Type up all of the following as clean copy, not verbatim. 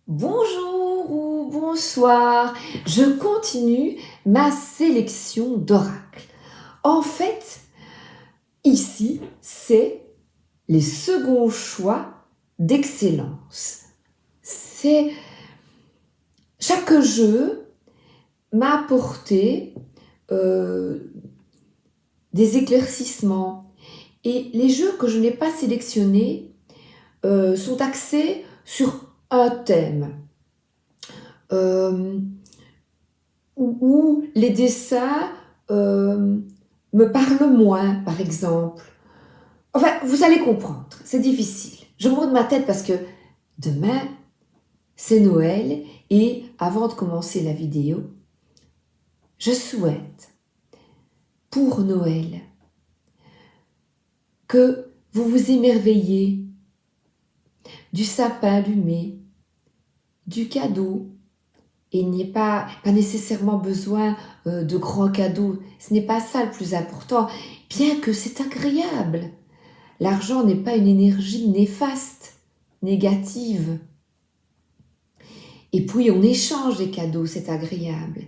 Bonjour ou bonsoir, je continue ma sélection d'oracles. En fait, ici, c'est les seconds choix d'excellence. Chaque jeu m'a apporté des éclaircissements. Et les jeux que je n'ai pas sélectionnés sont axés sur un thème. Où les dessins me parlent moins, par exemple. Enfin, vous allez comprendre, c'est difficile. Je monte ma tête parce que demain, c'est Noël et avant de commencer la vidéo, je souhaite pour Noël que vous vous émerveillez du sapin allumé, du cadeau. Et il n'y a pas nécessairement besoin de grands cadeaux. Ce n'est pas ça le plus important, bien que c'est agréable. L'argent n'est pas une énergie néfaste, négative. Et puis on échange des cadeaux, c'est agréable.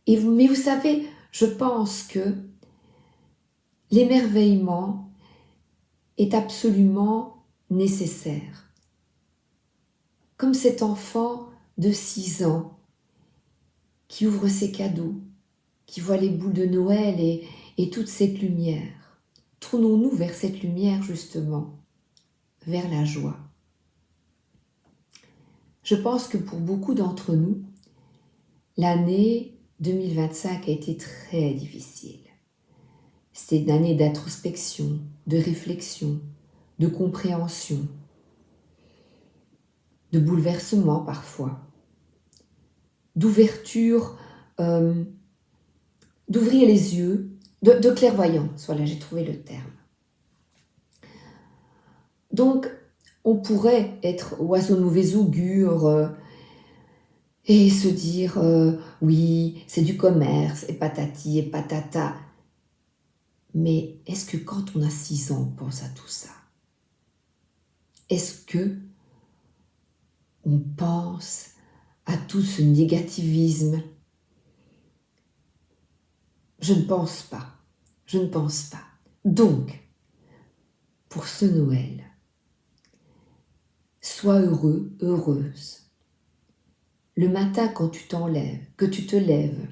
Mais vous savez, je pense que l'émerveillement est absolument nécessaire. Comme cet enfant de 6 ans qui ouvre ses cadeaux, qui voit les boules de Noël et toute cette lumière. Tournons-nous vers cette lumière justement, vers la joie. Je pense que pour beaucoup d'entre nous, l'année 2025 a été très difficile. C'était une année d'introspection, de réflexion, de compréhension, de bouleversement parfois, d'ouverture, d'ouvrir les yeux, de clairvoyance. Voilà, j'ai trouvé le terme. Donc, on pourrait être oiseau de mauvais augure et se dire oui, c'est du commerce, et patati et patata. Mais est-ce que quand on a 6 ans, on pense à tout ça? Est-ce que on pense à tout ce négativisme? Je ne pense pas. Je ne pense pas. Donc, pour ce Noël, sois heureux, heureuse. Le matin, quand tu que tu te lèves,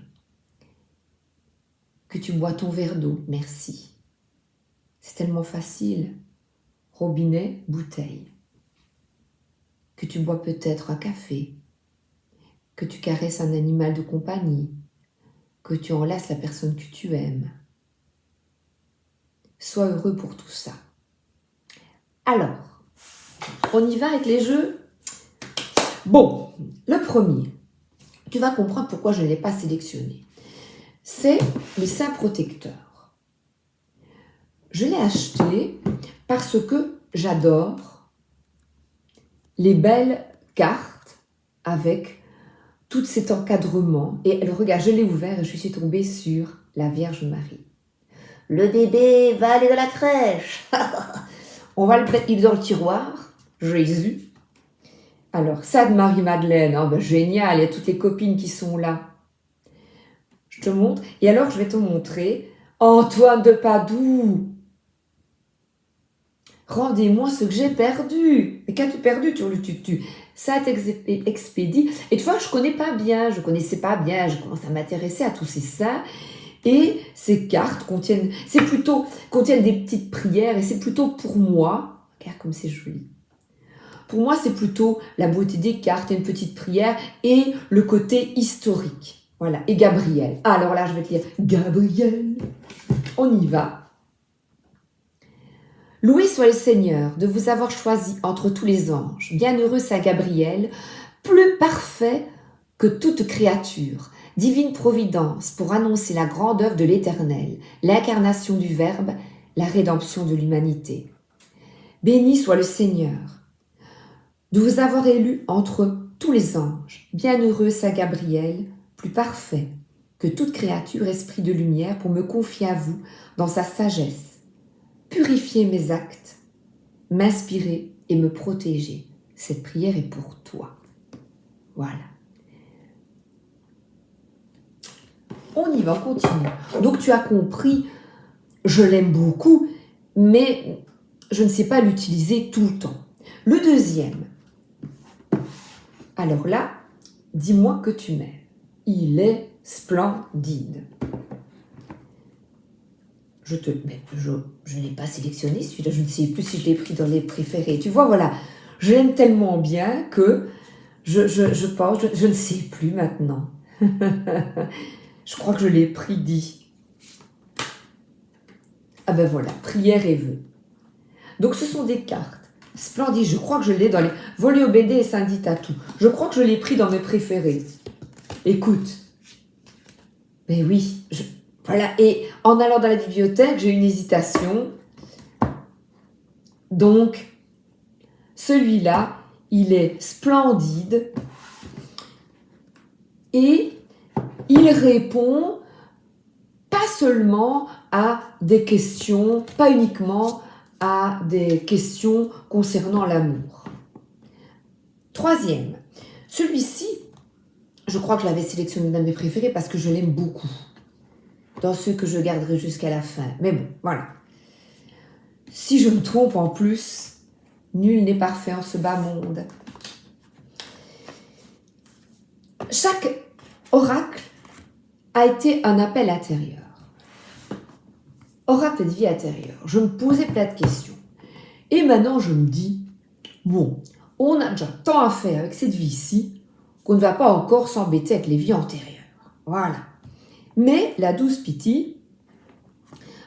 que tu bois ton verre d'eau, merci. C'est tellement facile. Robinet, bouteille. Que tu bois peut-être un café, que tu caresses un animal de compagnie, que tu enlaces la personne que tu aimes. Sois heureux pour tout ça. Alors, on y va avec les jeux. Bon, le premier, tu vas comprendre pourquoi je ne l'ai pas sélectionné. C'est les saints protecteurs. Je l'ai acheté parce que j'adore les belles cartes avec tout cet encadrement. Et regarde, je l'ai ouvert et je suis tombée sur la Vierge Marie. Le bébé va aller dans la crèche. On va le mettre dans le tiroir. Jésus. Alors, ça de Marie-Madeleine, oh ben génial, il y a toutes les copines qui sont là. Je te montre. Et alors, je vais te montrer Antoine de Padoue. Rendez-moi ce que j'ai perdu. Mais qu'as-tu perdu, tu Ça t'expédie. Et tu vois, je connaissais pas bien, je commence à m'intéresser à tous ces saints. Et ces cartes contiennent des petites prières et c'est plutôt pour moi. Regarde comme c'est joli. Pour moi, c'est plutôt la beauté des cartes et une petite prière et le côté historique. Voilà. Et Gabriel. Alors là, je vais te lire Gabriel. On y va. Loué soit le Seigneur de vous avoir choisi entre tous les anges. Bienheureux Saint Gabriel, plus parfait que toute créature. Divine providence pour annoncer la grande œuvre de l'Éternel, l'incarnation du Verbe, la rédemption de l'humanité. Béni soit le Seigneur de vous avoir élu entre tous les anges. Bienheureux Saint Gabriel, plus parfait que toute créature, esprit de lumière, pour me confier à vous dans sa sagesse. Purifier mes actes, m'inspirer et me protéger. Cette prière est pour toi. Voilà. On y va, on continue. Donc tu as compris, je l'aime beaucoup, mais je ne sais pas l'utiliser tout le temps. Le deuxième. Alors là, dis-moi que tu m'aimes. Il est splendide. Je ne l'ai pas sélectionné, celui-là, je ne sais plus si je l'ai pris dans les préférés. Tu vois, voilà, je l'aime tellement bien que je pense, je ne sais plus maintenant. Je crois que je l'ai pris dit. Ah ben voilà, prière et vœux. Donc ce sont des cartes splendides. Je crois que je l'ai dans les volets OBD et Sandy Tattoo. Je crois que je l'ai pris dans mes préférés. Écoute. Mais oui, voilà. Et en allant dans la bibliothèque, j'ai eu une hésitation. Donc, celui-là, il est splendide. Et il répond pas seulement à des questions, pas uniquement à des questions concernant l'amour. Troisième, celui-ci, je crois que je l'avais sélectionné dans mes préférés parce que je l'aime beaucoup. Dans ceux que je garderai jusqu'à la fin. Mais bon, voilà. Si je me trompe en plus, nul n'est parfait en ce bas monde. Chaque oracle a été un appel intérieur. Oracle de vie intérieure. Je me posais plein de questions. Et maintenant, je me dis, bon, on a déjà tant à faire avec cette vie-ci qu'on ne va pas encore s'embêter avec les vies antérieures. Voilà. Mais la douce Piti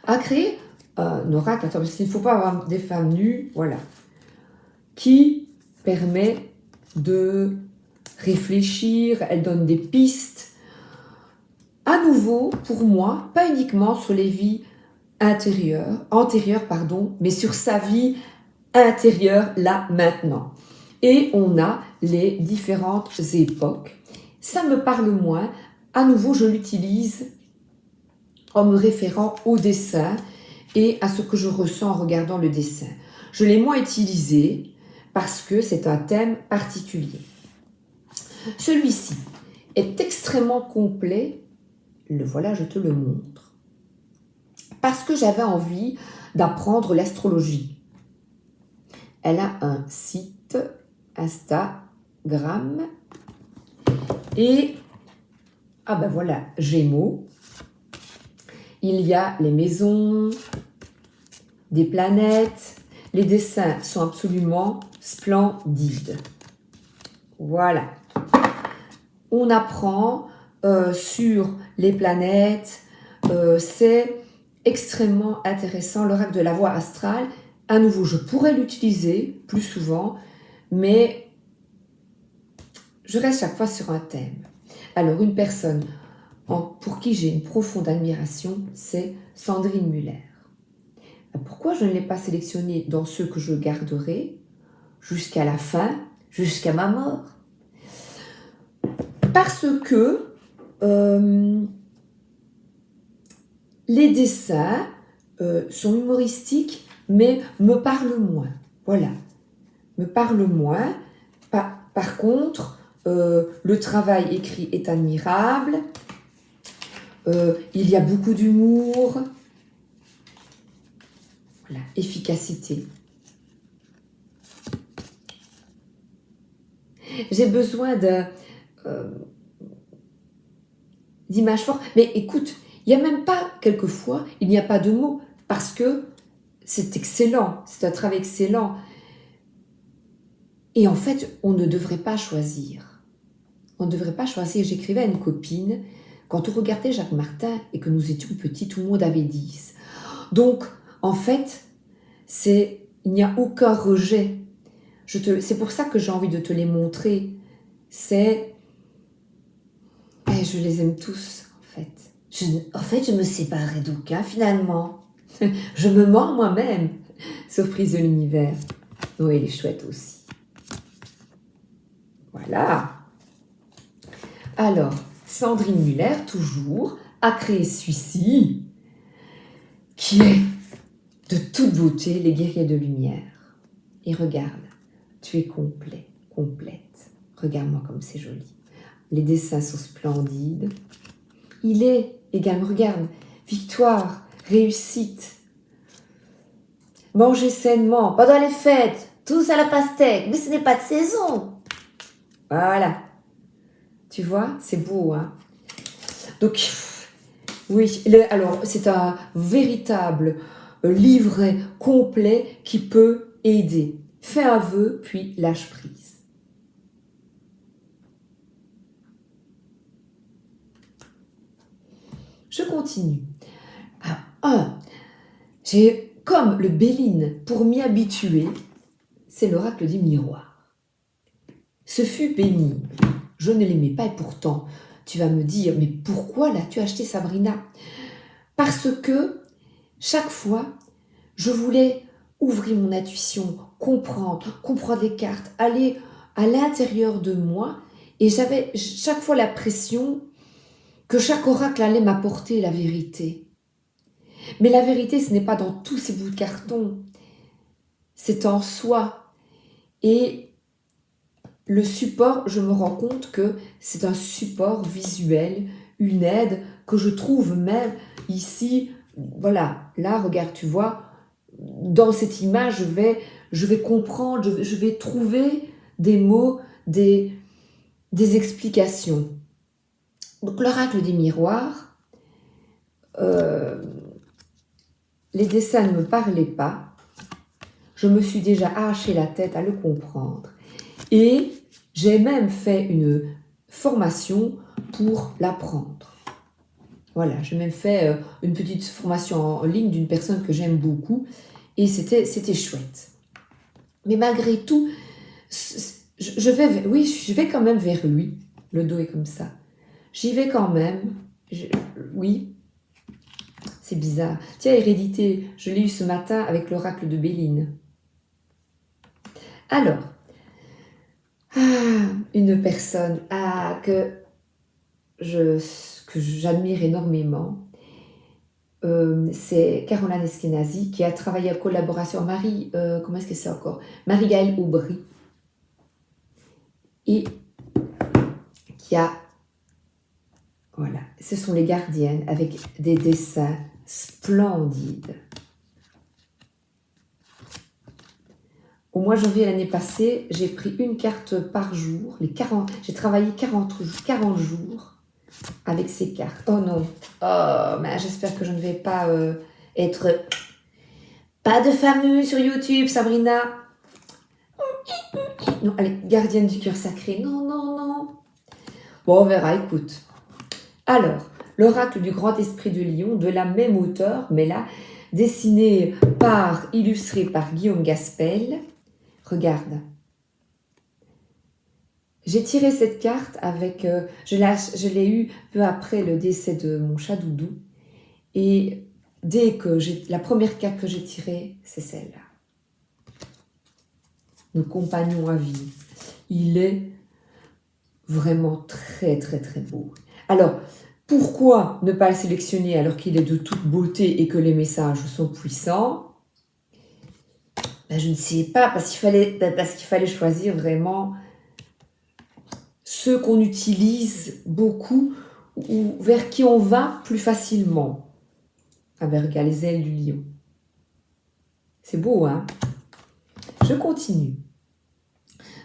a créé un oracle, attends, parce qu'il ne faut pas avoir des femmes nues, voilà, qui permet de réfléchir, elle donne des pistes, à nouveau, pour moi, pas uniquement sur les vies antérieures, mais sur sa vie intérieure, là, maintenant. Et on a les différentes époques. Ça me parle moins. À nouveau, je l'utilise en me référant au dessin et à ce que je ressens en regardant le dessin. Je l'ai moins utilisé parce que c'est un thème particulier. Celui-ci est extrêmement complet. Le voilà, je te le montre. Parce que j'avais envie d'apprendre l'astrologie. Elle a un site Instagram et ah ben voilà, Gémeaux. Il y a les maisons, des planètes. Les dessins sont absolument splendides. Voilà. On apprend sur les planètes. C'est extrêmement intéressant. L'oracle de la voie astrale, à nouveau, je pourrais l'utiliser plus souvent, mais je reste chaque fois sur un thème. Alors, une personne pour qui j'ai une profonde admiration, c'est Sandrine Muller. Pourquoi je ne l'ai pas sélectionnée dans ceux que je garderai jusqu'à la fin, jusqu'à ma mort? Parce que les dessins sont humoristiques, mais me parlent moins. Voilà, me parlent moins. Par contre, le travail écrit est admirable. Il y a beaucoup d'humour. Voilà, efficacité. J'ai besoin d'images fortes. Mais écoute, il n'y a même pas, quelquefois, il n'y a pas de mots, parce que c'est excellent, c'est un travail excellent. Et en fait, on ne devrait pas choisir. On ne devrait pas choisir. J'écrivais à une copine, quand on regardait Jacques Martin et que nous étions petits, tout le monde avait 10. Donc, en fait, il n'y a aucun rejet. C'est pour ça que j'ai envie de te les montrer. Je les aime tous, en fait. Je me séparerai d'aucun, finalement. Je me mens moi-même. Surprise de l'univers. Oui, elle est chouette aussi. Voilà. Alors, Sandrine Muller, toujours, a créé celui-ci, qui est de toute beauté, les guerriers de lumière. Et regarde, tu es complet, complète. Regarde-moi comme c'est joli. Les dessins sont splendides. Il est également, regarde, victoire, réussite. Manger sainement, pendant les fêtes, tous à la pastèque, mais ce n'est pas de saison. Voilà. Tu vois, c'est beau, hein. Donc, oui, alors c'est un véritable livret complet qui peut aider. Fais un vœu, puis lâche prise. Je continue. J'ai comme le Béline pour m'y habituer, c'est l'oracle des miroirs. Ce fut béni. Je ne l'aimais pas et pourtant, tu vas me dire, mais pourquoi l'as-tu acheté, Sabrina? Parce que chaque fois, je voulais ouvrir mon intuition, comprendre les cartes, aller à l'intérieur de moi et j'avais chaque fois l'impression que chaque oracle allait m'apporter la vérité. Mais la vérité, ce n'est pas dans tous ces bouts de carton, c'est en soi. Et le support, je me rends compte que c'est un support visuel, une aide que je trouve même ici. Voilà, là, regarde, tu vois, dans cette image, je vais comprendre, je vais trouver des mots, des explications. Donc, l'oracle des miroirs, les dessins ne me parlaient pas. Je me suis déjà arraché la tête à le comprendre. Et j'ai même fait une formation pour l'apprendre. Voilà, j'ai même fait une petite formation en ligne d'une personne que j'aime beaucoup. Et c'était chouette. Mais malgré tout, je vais quand même vers lui. Le dos est comme ça. J'y vais quand même. Oui, c'est bizarre. Tiens, hérédité, je l'ai eu ce matin avec l'oracle de Béline. Alors, une personne que j'admire énormément, c'est Caroline Eskenazi qui a travaillé en collaboration avec comment est-ce que c'est encore, Marie-Gaëlle Aubry, et qui a, voilà, ce sont les gardiennes avec des dessins splendides. Au mois de janvier l'année passée, j'ai pris une carte par jour. J'ai travaillé 40 jours avec ces cartes. Oh non, oh, mais j'espère que je ne vais pas être... Pas de fameux sur YouTube, Sabrina. Non, allez, gardienne du cœur sacré. Non, non, non. Bon, on verra, écoute. Alors, l'oracle du grand esprit de Lion, de la même auteur, mais là, illustré par Guillaume Gaspel. Regarde. J'ai tiré cette carte avec... je l'ai eue peu après le décès de mon chat Doudou. Et dès que la première carte que j'ai tirée, c'est celle-là. Nos compagnons à vie. Il est vraiment très, très, très beau. Alors, pourquoi ne pas le sélectionner alors qu'il est de toute beauté et que les messages sont puissants? Ben, je ne sais pas, parce qu'il fallait choisir vraiment ceux qu'on utilise beaucoup ou vers qui on va plus facilement. Ah ben regarde, les ailes du lion. C'est beau, hein? Je continue.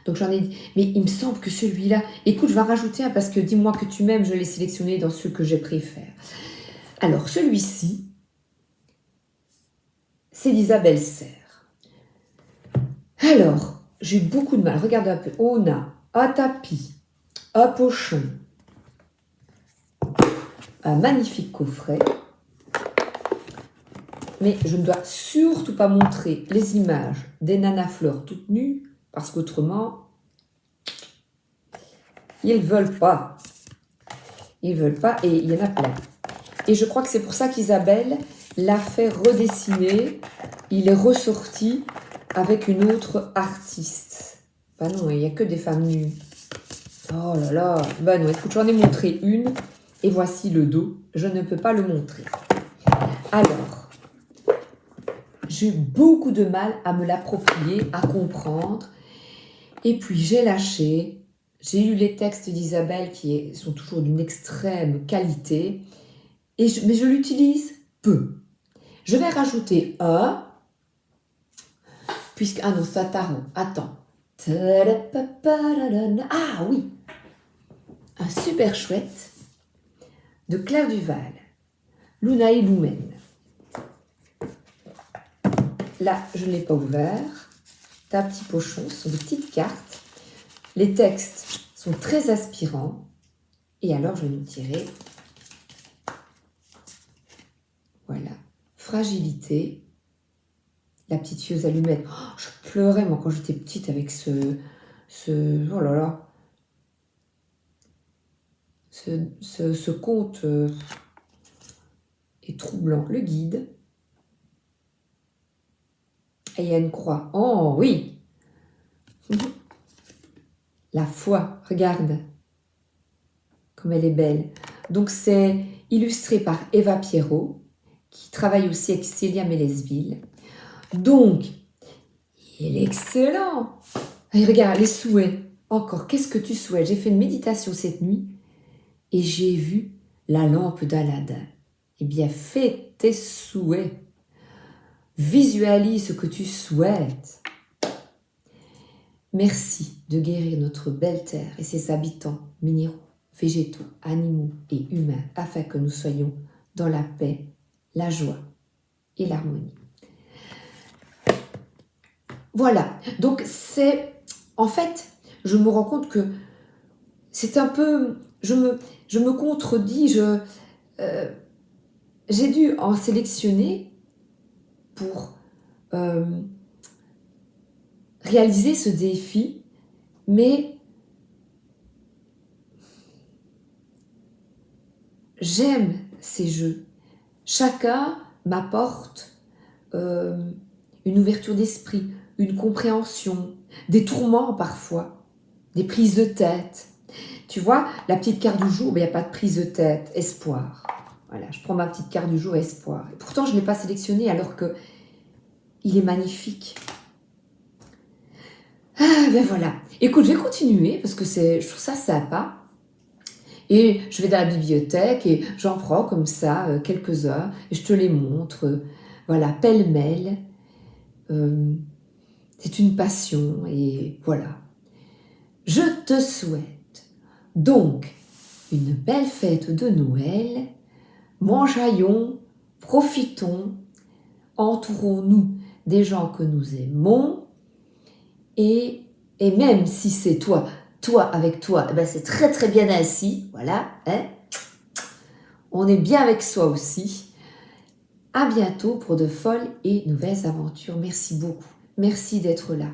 Donc j'en ai dit, mais il me semble que celui-là... Écoute, je vais en rajouter un parce que dis-moi que tu m'aimes, je l'ai sélectionné dans ceux que j'ai préféré. Alors, celui-ci, c'est d'Isabelle Serre. Alors, j'ai eu beaucoup de mal. Regarde un peu. On a un tapis, un pochon, un magnifique coffret. Mais je ne dois surtout pas montrer les images des nanas fleurs toutes nues, parce qu'autrement, ils ne veulent pas. Ils ne veulent pas, et il y en a plein. Et je crois que c'est pour ça qu'Isabelle l'a fait redessiner. Il est ressorti avec une autre artiste. Ben non, il n'y a que des femmes nues. Oh là là. Ben non, écoute, j'en ai montré une. Et voici le dos. Je ne peux pas le montrer. Alors, j'ai eu beaucoup de mal à me l'approprier, à comprendre. Et puis, j'ai lâché. J'ai lu les textes d'Isabelle qui sont toujours d'une extrême qualité, mais je l'utilise peu. Je vais rajouter un, puisque... Ah non, c'est un tarot. Attends. Ah oui, un super chouette de Claire Duval, Lunae Lumen. Là, je ne l'ai pas ouvert. T'as un petit pochon, ce sont des petites cartes. Les textes sont très aspirants. Et alors, je vais nous tirer. Voilà. Fragilité. La petite fieuse allumette. Oh, je pleurais, moi, quand j'étais petite avec ce... Oh là là. Ce conte est troublant. Le guide. Et il y a une croix. Oh, oui. La foi, regarde. Comme elle est belle. Donc, c'est illustré par Eva Pierrot, qui travaille aussi avec Célia Mélesville. Donc, il est excellent. Et regarde, les souhaits. Encore, qu'est-ce que tu souhaites? J'ai fait une méditation cette nuit et j'ai vu la lampe d'Aladin. Eh bien, fais tes souhaits. Visualise ce que tu souhaites. Merci de guérir notre belle terre et ses habitants minéraux, végétaux, animaux et humains, afin que nous soyons dans la paix, la joie et l'harmonie. Voilà, donc c'est... En fait, je me rends compte que c'est un peu... Je me contredis, j'ai dû en sélectionner pour réaliser ce défi, mais j'aime ces jeux. Chacun m'apporte une ouverture d'esprit, une compréhension, des tourments parfois, des prises de tête. Tu vois, la petite carte du jour, il n'y a pas de prise de tête, espoir. Voilà, je prends ma petite carte du jour, espoir. Et pourtant, je ne l'ai pas sélectionné alors que il est magnifique. Ah, ben voilà. Écoute, je vais continuer parce que je trouve ça sympa. Et je vais dans la bibliothèque et j'en prends comme ça quelques-uns et je te les montre. Voilà, pêle-mêle. C'est une passion et voilà. Je te souhaite donc une belle fête de Noël. Mangeaillons, profitons, entourons-nous des gens que nous aimons et même si c'est toi avec toi, eh ben c'est très très bien ainsi, voilà, hein. On est bien avec soi aussi. À bientôt pour de folles et nouvelles aventures. Merci beaucoup. Merci d'être là.